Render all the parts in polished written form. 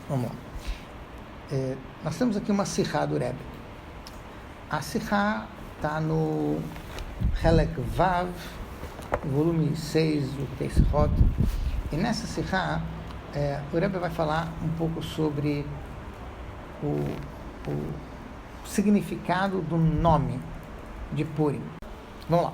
Vamos lá. Nós temos aqui uma Sihá do Rebbe. A Sihá está no Helek Vav, volume 6 do Teisrot. E nessa Sihá, o Rebbe vai falar um pouco sobre o significado do nome de Purim. Vamos lá.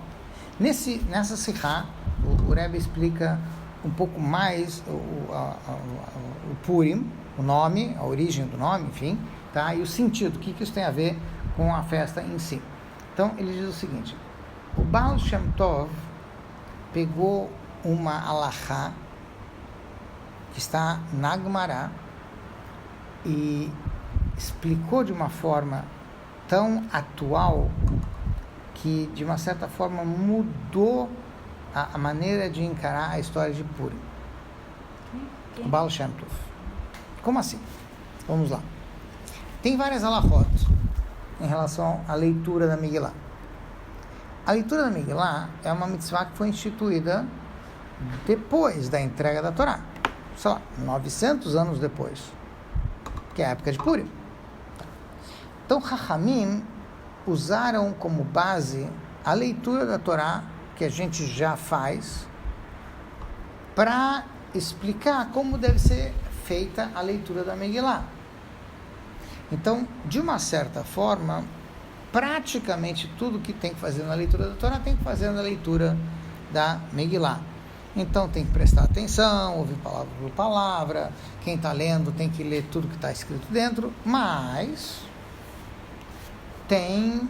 Nessa Sihá, o Rebbe explica um pouco mais o Purim, o nome, a origem do nome, enfim, tá? E o sentido, o que isso tem a ver com a festa em si. Então, ele diz o seguinte: o Baal Shem Tov pegou uma alahá que está na Gemara e explicou de uma forma tão atual que, de uma certa forma, mudou a maneira de encarar a história de Purim. O Baal Shem Tov. Como assim? Vamos lá. Tem várias alahot em relação à leitura da Megillah. A leitura da Megillah é uma mitzvah que foi instituída depois da entrega da Torá. Sei lá, 900 anos depois, que é a época de Purim. Então, Chachamim usaram como base a leitura da Torá, que a gente já faz, para explicar como deve ser feita a leitura da Megillah. Então, de uma certa forma, praticamente tudo que tem que fazer na leitura da Torá tem que fazer na leitura da Megillah. Então, tem que prestar atenção, ouvir palavra por palavra. Quem está lendo tem que ler tudo que está escrito dentro, mas tem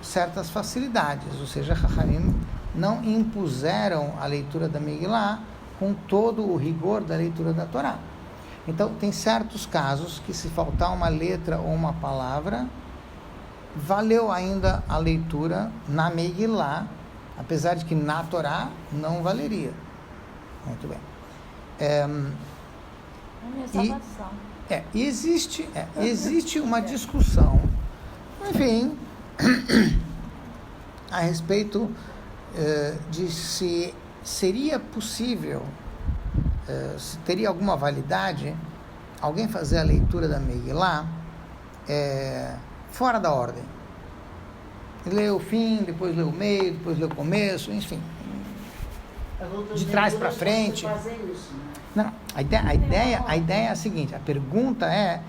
certas facilidades, ou seja, Chachamim não impuseram a leitura da Megillah com todo o rigor da leitura da Torá. Então, tem certos casos que, se faltar uma letra ou uma palavra, valeu ainda a leitura na Megillah, apesar de que na Torá não valeria. Muito bem. Existe uma discussão, enfim, a respeito de se seria possível, se teria alguma validade alguém fazer a leitura da Megillah fora da ordem. Lê o fim, depois lê o meio, depois lê o começo, enfim, de trás para frente. Não, a ideia é a seguinte: a pergunta é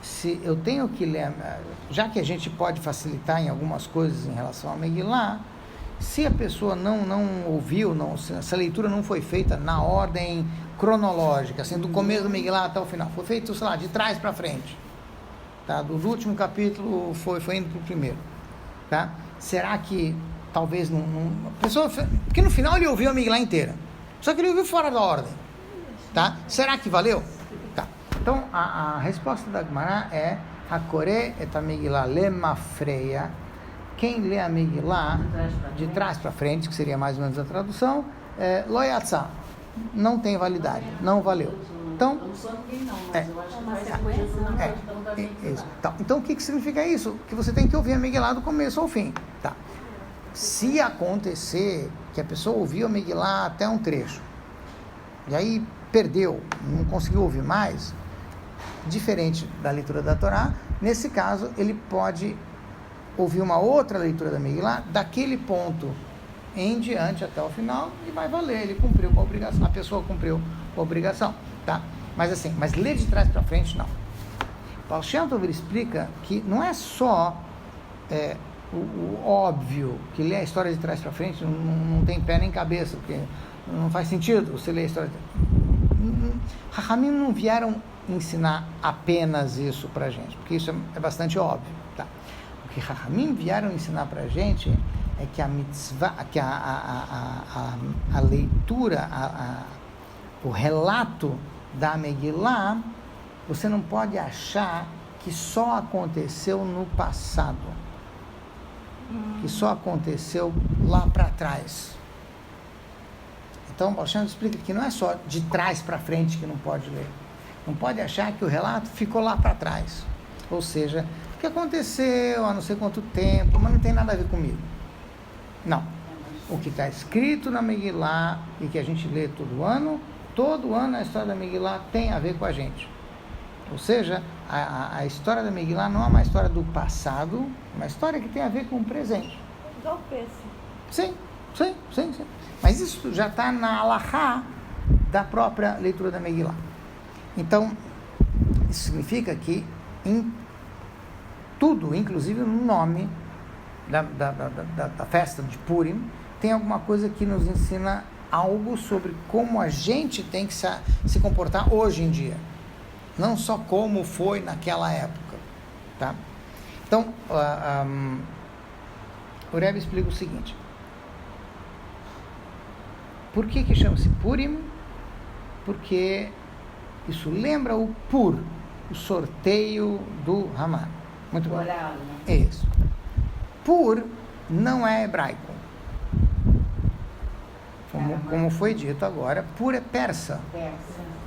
se eu tenho que ler, já que a gente pode facilitar em algumas coisas em relação a Megillah, se a pessoa não ouviu, se a leitura não foi feita na ordem cronológica, assim, do começo do Megillah até o final, foi feito, sei lá, de trás para frente, tá? Do último capítulo foi indo para o primeiro, tá? Será que talvez a pessoa, porque no final ele ouviu a Megillah inteira, só que ele ouviu fora da ordem, tá? Será que valeu? Tá. Então a resposta da Gemara é Hakore et Megillah lemafreya. Quem lê a Megillah de trás para frente, que seria mais ou menos a tradução, lo yatzah, não tem validade, não valeu. Então, então o que significa isso? Que você tem que ouvir a Megillah do começo ao fim. Tá. Se acontecer que a pessoa ouviu a Megillah até um trecho, e aí perdeu, não conseguiu ouvir mais, diferente da leitura da Torá, nesse caso ele pode ouvir uma outra leitura da Megillah daquele ponto em diante até o final e vai valer, ele cumpriu com a obrigação, a pessoa cumpriu com a obrigação, tá? Mas ler de trás para frente, não. Baal Shem Tov explica que não é só o óbvio, que ler a história de trás para frente não tem pé nem cabeça, porque não faz sentido você ler a história. Chachamim não vieram ensinar apenas isso para a gente, porque isso é bastante óbvio, tá? O que Chachamim vieram ensinar para a gente é que a mitzvah, que a leitura, o relato da Megillah, você não pode achar que só aconteceu no passado, que só aconteceu lá para trás. Então, o Baal Shem explica que não é só de trás para frente que não pode ler. Não pode achar que o relato ficou lá para trás. Ou seja, o que aconteceu há não sei quanto tempo, mas não tem nada a ver comigo. Não. O que está escrito na Megillah e que a gente lê todo ano todo ano a história da Megillah tem a ver com a gente. Ou seja, a história da Megillah não é uma história do passado, é uma história que tem a ver com o presente. Igual peixe. Sim. Mas isso já está na alahá da própria leitura da Megillah. Então, isso significa que em tudo, inclusive no nome da festa de Purim, tem alguma coisa que nos ensina algo sobre como a gente tem que se comportar hoje em dia. Não só como foi naquela época. Tá? Então, o Rebbe explica o seguinte. Por que chama-se Purim? Porque isso lembra o Pur, o sorteio do Haman. Muito bom. Oral, né? Isso. Pur não é hebraico. Como foi dito agora, Pur é persa.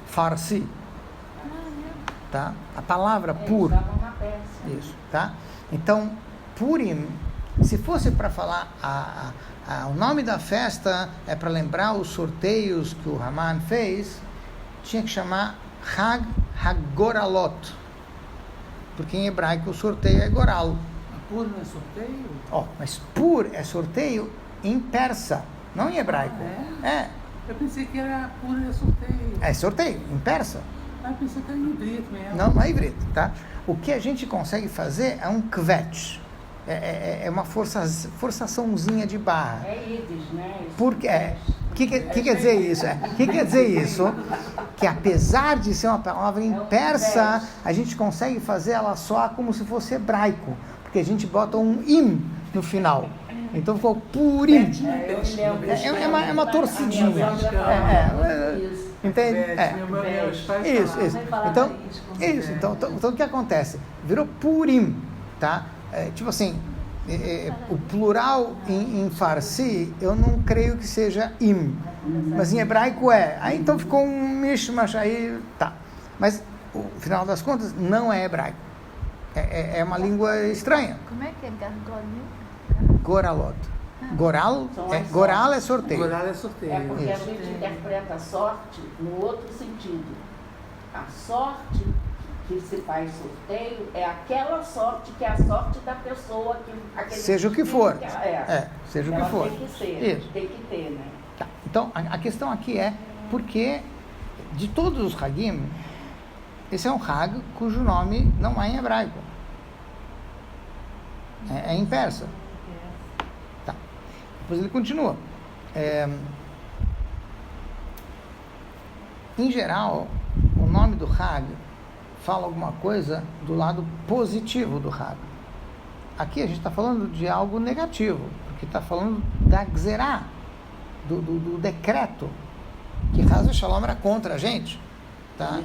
Farsi. Tá? A palavra Pur. Isso, tá? Então, Purim, se fosse para falar o nome da festa é para lembrar os sorteios que o Haman fez, tinha que chamar Hag HaGoralot, porque em hebraico o sorteio é Goral. Pur não é sorteio? Mas Pur é sorteio em persa, não em hebraico. É. Eu pensei que era Pur é sorteio. É sorteio, em persa. Eu pensei que era em hebraico mesmo. Não é hebraico, tá? O que a gente consegue fazer é um kvetch. É uma forçaçãozinha de barra. É Yiddish, né? Porque o que quer dizer isso? Que quer dizer isso? Que apesar de ser uma palavra em persa, a gente consegue fazer ela soar como se fosse hebraico, porque a gente bota um im no final. Então ficou purim. É uma torcidinha. Entende? Isso. Então o que acontece? Virou purim, tá? Tipo assim, o plural em farsi, eu não creio que seja im, mas em hebraico é. Aí então ficou um mishmash aí, tá. Mas, no final das contas, não é hebraico. É uma língua estranha. Como é que é Goralot. Goral é sorteio. Goral é sorteio. É porque a gente interpreta a sorte no outro sentido. A sorte que se faz sorteio é aquela sorte que é a sorte da pessoa que seja o que for. Seja o que for. Tem que ser, isso. tem que ter, né? Tá. Então, a questão aqui é porque de todos os Hagim, esse é um Hag cujo nome não é em hebraico. É em persa. Tá. Depois ele continua. Em geral, o nome do Hag fala alguma coisa do lado positivo do Hag. Aqui a gente está falando de algo negativo, porque está falando da Gzerá, do decreto, que Haz Shalom era contra a gente. Tá?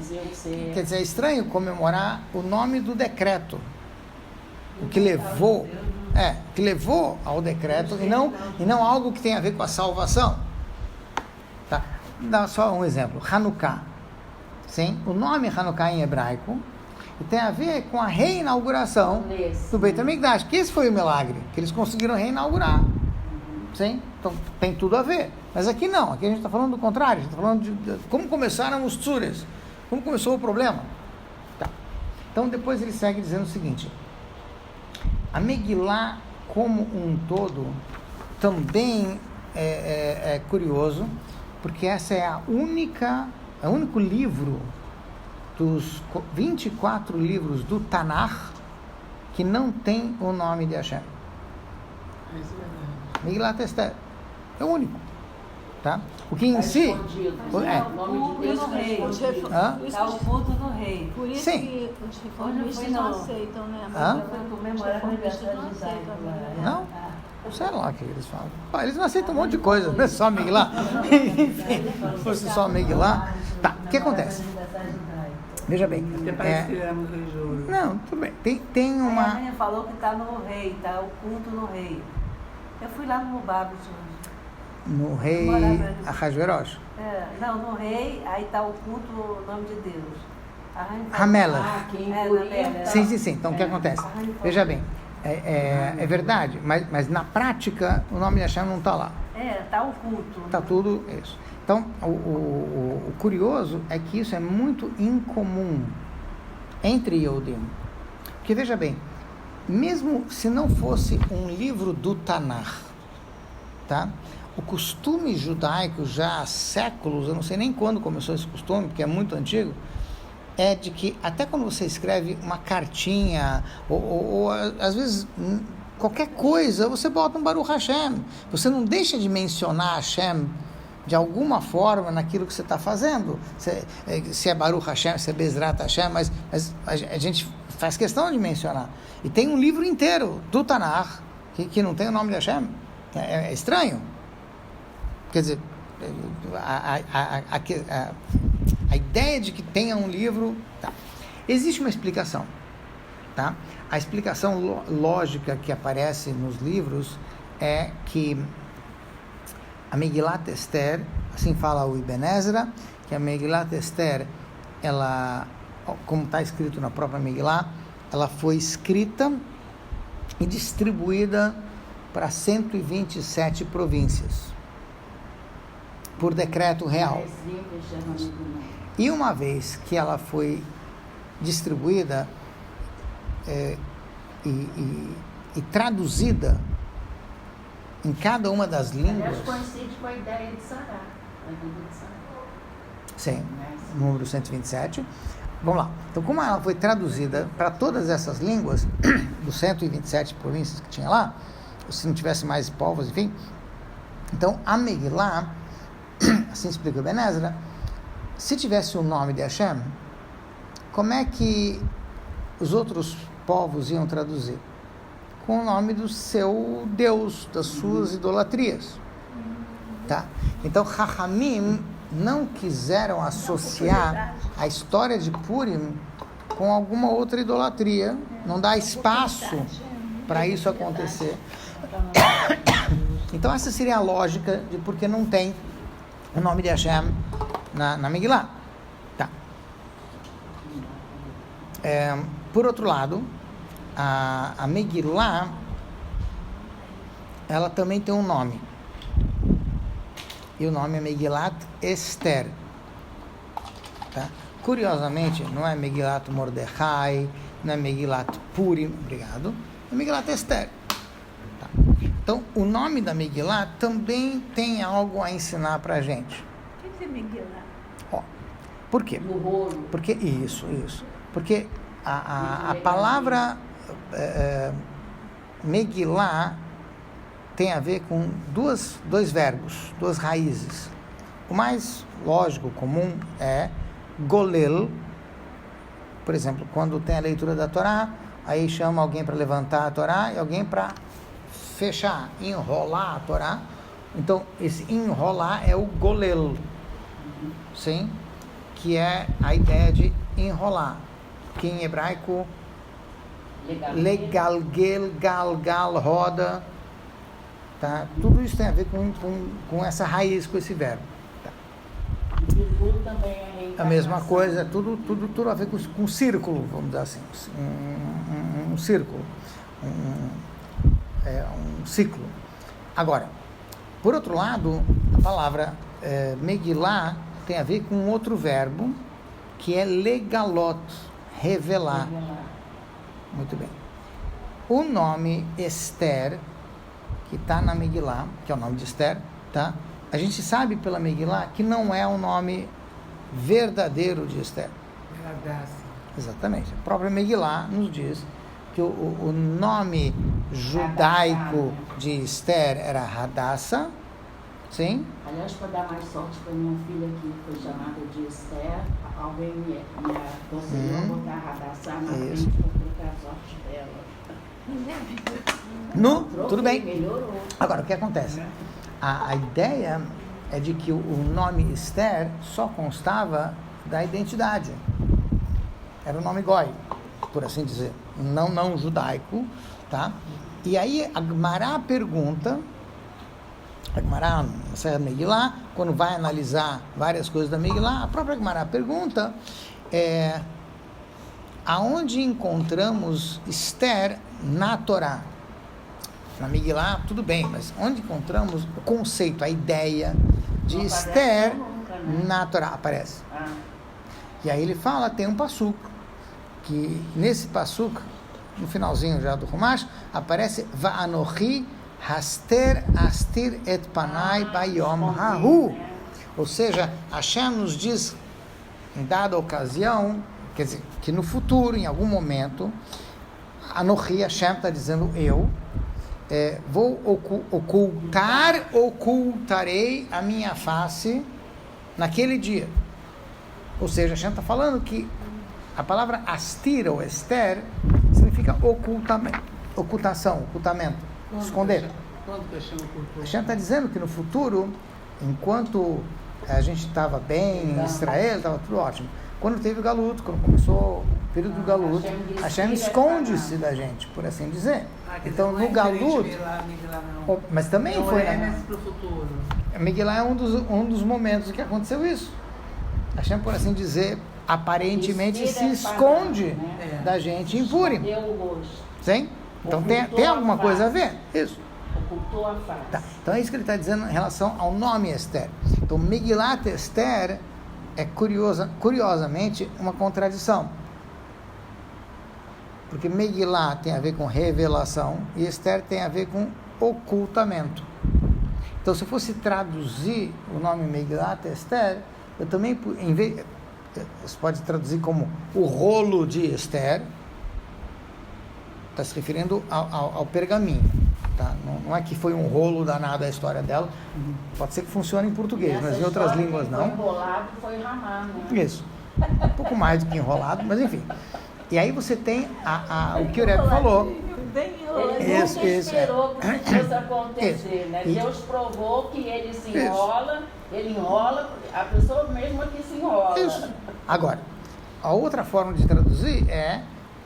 Quer dizer, é estranho comemorar o nome do decreto, o que levou ao decreto, e não algo que tem a ver com a salvação. Tá? Dá só um exemplo, Hanukkah. Sim, o nome Hanukkah em hebraico tem a ver com a reinauguração do Beit HaMikdash, que esse foi o milagre, que eles conseguiram reinaugurar. Sim, então tem tudo a ver. Mas aqui não, aqui a gente está falando do contrário, a gente está falando de como começaram os tzures, como começou o problema. Tá. Então depois ele segue dizendo o seguinte: a Megillah como um todo também é curioso, porque essa é o único livro dos 24 livros do Tanakh que não tem o nome de Hashem. Megillat Esther é o único, tá? O que em si o nome de Deus no rei. Está o culto do rei. Por isso Sim. que os reformistas não aceitam, né? Os reformistas não aceitam. Não? Sei lá o que eles falam. Eles não aceitam um monte de coisa, não é só Megillah. Enfim, se fosse só Megillah. Tá, o que acontece? Veja bem. Até parece que era no rei de ouro. Não, tudo bem. Tem uma... A minha falou que está no rei, está o culto no rei. Eu fui lá no Mubabos hoje. No rei Ahasverosh. Não, no rei, aí está o culto, o nome de Deus. Hamelach. Sim. Sim. Então, o que acontece? Veja bem. É verdade, mas na prática o nome de Hashem não está lá. Está oculto. Está tudo isso. Então, o curioso é que isso é muito incomum entre Yehudim. Porque, veja bem, mesmo se não fosse um livro do Tanakh, tá? O costume judaico já há séculos, eu não sei nem quando começou esse costume, porque é muito antigo, é de que até quando você escreve uma cartinha, ou às vezes qualquer coisa, você bota um Baruch Hashem. Você não deixa de mencionar Hashem de alguma forma naquilo que você está fazendo. Se é Baruch Hashem, se é Bezrat Hashem, mas a gente faz questão de mencionar. E tem um livro inteiro do Tanakh que não tem o nome de Hashem. É estranho. Quer dizer, a ideia de que tenha um livro... Tá. Existe uma explicação. Tá? A explicação lógica que aparece nos livros é que a Megilat Esther, assim fala o Ibn Ezra, que a Megilat Esther, ela, como está escrito na própria Megillah, ela foi escrita e distribuída para 127 províncias, por decreto real. E uma vez que ela foi distribuída e traduzida em cada uma das línguas... Aliás, coincide com a ideia de Sará, a vida de Sará. Sim, número 127. Vamos lá. Então, como ela foi traduzida para todas essas línguas, dos 127 províncias que tinha lá, se não tivesse mais povos, enfim, então a Megillah, assim explica o Ibn Ezra, se tivesse o nome de Hashem, como é que os outros povos iam traduzir? Com o nome do seu Deus, das suas idolatrias. Tá? Então, Chachamim não quiseram associar a história de Purim com alguma outra idolatria. Não dá espaço para isso acontecer. Então, essa seria a lógica de por que não tem o nome de Hashem na Megillah. Tá. Por outro lado, a Megillah, ela também tem um nome. E o nome é Megillat Esther. Tá? Curiosamente, não é Megillat Mordechai, não é Megillat Purim, obrigado, é Megillat Esther. Tá? Então, o nome da Megillah também tem algo a ensinar para a gente. O que é Megillah? Por quê? No rolo. Porque isso. Porque a palavra Megillah tem a ver com dois verbos, duas raízes. O mais lógico, comum, é golel. Por exemplo, quando tem a leitura da Torá, aí chama alguém para levantar a Torá e alguém para fechar, enrolar a Torá. Então, esse enrolar é o golel, sim? Que é a ideia de enrolar, que em hebraico legalgel, galgal, roda, tá? Tudo isso tem a ver com essa raiz, com esse verbo. Tá? E também é a mesma coisa, tudo a ver com círculo, vamos dizer assim, um círculo, um ciclo. Agora, por outro lado, a palavra Megillah tem a ver com outro verbo, que é legalot, revelar. Muito bem. O nome Esther, que está na Megillah, que é o nome de Esther, tá? A gente sabe pela Megillah que não é o nome verdadeiro de Esther. Exatamente. A própria Megillah nos diz que o nome judaico de Esther era Hadassah, sim? Aliás, para dar mais sorte para minha filha que foi chamada de Esther, alguém me conseguiu botar Hadassah na frente para colocar a sorte dela. Tudo bem. Melhorou. Agora, o que acontece? A ideia é de que o nome Esther só constava da identidade. Era o nome Goi, por assim dizer, não judaico, tá? E aí a Gemara pergunta, a Gemara, na Megillah, quando vai analisar várias coisas da Megillah, a própria Gemara pergunta, aonde encontramos Esther na Torá? Na Megilá, tudo bem, mas onde encontramos o conceito, a ideia de Não Esther nunca, né? na Torá? Aparece. E aí ele fala, tem um passuco, que nesse passuco, no finalzinho já do Rumash, aparece Va'anochi haster astir et panai bayom hahu. Ou seja, Hashem nos diz, em dada ocasião, quer dizer, que no futuro, em algum momento, Anochi, Hashem está dizendo eu, vou ocultarei a minha face naquele dia. Ou seja, Hashem está falando que a palavra astir ou Esther significa ocultação, ocultamento, esconder. Quando que Hashem ocultou? Hashem está dizendo que no futuro, enquanto a gente estava bem em Israel, estava tudo ótimo. Quando teve o Galut, quando começou o período do Galut, Hashem esconde-se da gente, por assim dizer. Então, no Galut, mas também não foi... pro futuro. Megilá é um dos momentos que aconteceu isso. Hashem, por assim dizer, aparentemente se esconde da gente em Purim. Sim? Então tem alguma coisa a ver? Isso. Ocultou a face. Tá. Então é isso que ele está dizendo em relação ao nome Esther. Então Megilat Esther é curiosamente uma contradição. Porque Megilá tem a ver com revelação e Esther tem a ver com ocultamento. Então se eu fosse traduzir o nome Megilat Esther, eu também, você pode traduzir como o rolo de Esther, está se referindo ao pergaminho. Tá? Não é que foi um rolo danado a história dela, pode ser que funcione em português, mas em outras línguas não. Foi enrolado, foi Ramá, né? Isso, um pouco mais do que enrolado, mas enfim. E aí você tem o que o Rebbe falou. Ele nunca esperou que isso fosse acontecer, né? Deus provou que ele se enrola, ele enrola, a pessoa mesmo que se enrola. Isso. Agora, a outra forma de traduzir é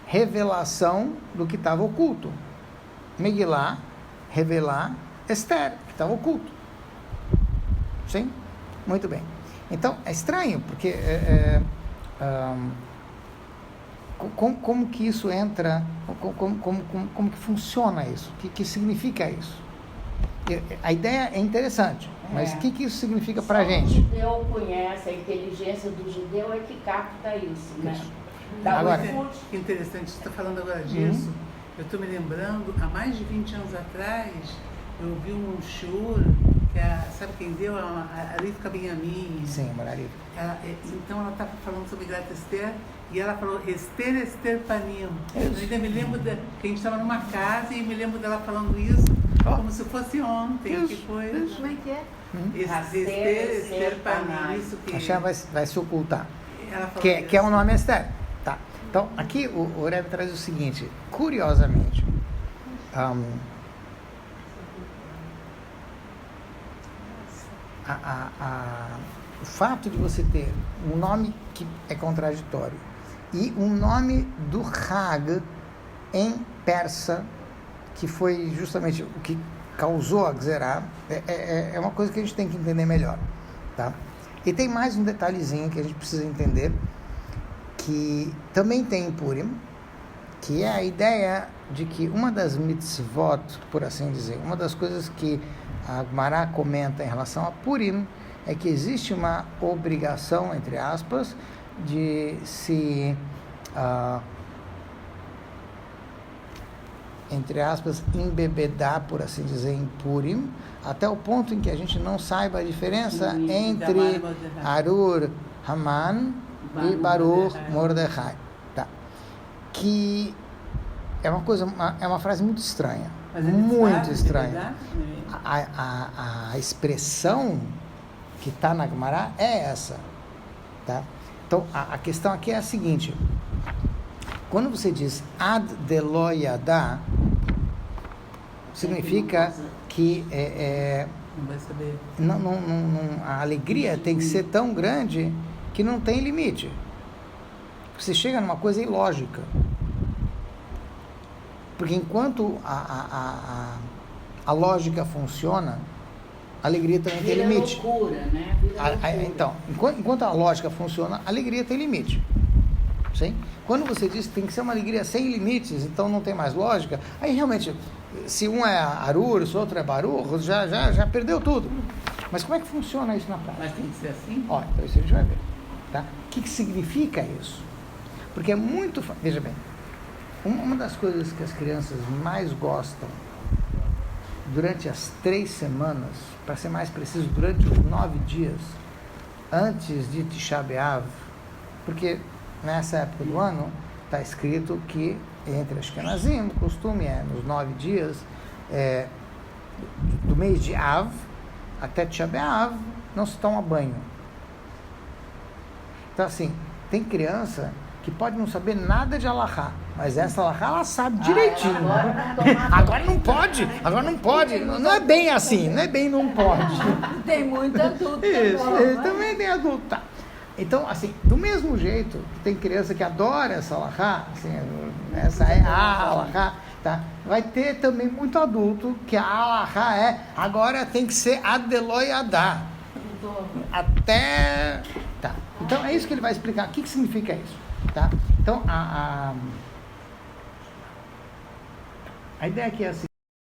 revelação do que estava oculto. Megilá, revelar Esther, que estava oculto. Sim? Muito bem. Então, é estranho, porque como que isso entra, como que funciona isso? O que significa isso? A ideia é interessante, mas o que isso significa para a gente? O judeu conhece, a inteligência do judeu é que capta isso, né? Agora, que interessante, você está falando agora disso. Eu estou me lembrando, há mais de 20 anos atrás, eu ouvi um shiur, que sabe quem deu? A Rivka Benyamin. Sim, Mararivka. Então ela estava falando sobre Megillat Esther, e ela falou Esther Panim. Eu ainda me lembro que a gente estava numa casa e me lembro dela falando isso, como se fosse ontem. Que coisa. Como é que é? Esther Panim. Isso que... A Hashem vai se ocultar. Que é o nome Esther. Tá. Então, aqui o Rebbe traz o seguinte, curiosamente, o fato de você ter um nome que é contraditório e um nome do Hag em persa, que foi justamente o que causou a Gzerá, é uma coisa que a gente tem que entender melhor. Tá? E tem mais um detalhezinho que a gente precisa entender, que também tem em Purim, que é a ideia de que uma das mitzvot, por assim dizer, uma das coisas que a Gemara comenta em relação a Purim, é que existe uma obrigação, entre aspas, de se, entre aspas, embebedar, por assim dizer, em Purim, até o ponto em que a gente não saiba a diferença entre Arur Haman e Baruch Mordechai, tá? Que é uma frase muito estranha, muito estranha. A expressão que está na Gemara é essa, tá? Então a questão aqui é a seguinte: quando você diz ad delo yadá, significa que não vai saber. A alegria tem que ser tão grande que não tem limite. Você chega numa coisa ilógica. Porque enquanto a lógica funciona, a alegria também tem limite. Loucura, né? Então, enquanto a lógica funciona, a alegria tem limite. Sim? Quando você diz que tem que ser uma alegria sem limites, então não tem mais lógica, aí realmente, se um é Arur, se o outro é Baruch, já perdeu tudo. Mas como é que funciona isso na prática? Mas tem que ser assim? Ó, então isso a gente vai ver. Tá? O que significa isso? Porque é muito... Veja bem, uma das coisas que as crianças mais gostam durante as 3 semanas, para ser mais preciso, durante os 9 dias, antes de Tisha B'Av, porque nessa época do ano está escrito que entre Ashkenazim, o costume é nos 9 dias do mês de Av até Tisha B'Av não se toma banho. Então assim, tem criança que pode não saber nada de Alahá, mas essa Alahá ela sabe direitinho. Agora não pode. Não é bem assim, não é bem não pode. Tem muito adulto Isso, também tem adulto. Tá. Então, assim, do mesmo jeito que tem criança que adora essa Alahá, assim, essa é a Alahá, tá? Vai ter também muito adulto que a Alahá agora tem que ser Adeloi Adá. Até... Tá. Então, é isso que ele vai explicar. O que significa isso? Tá? Então, a ideia aqui é assim.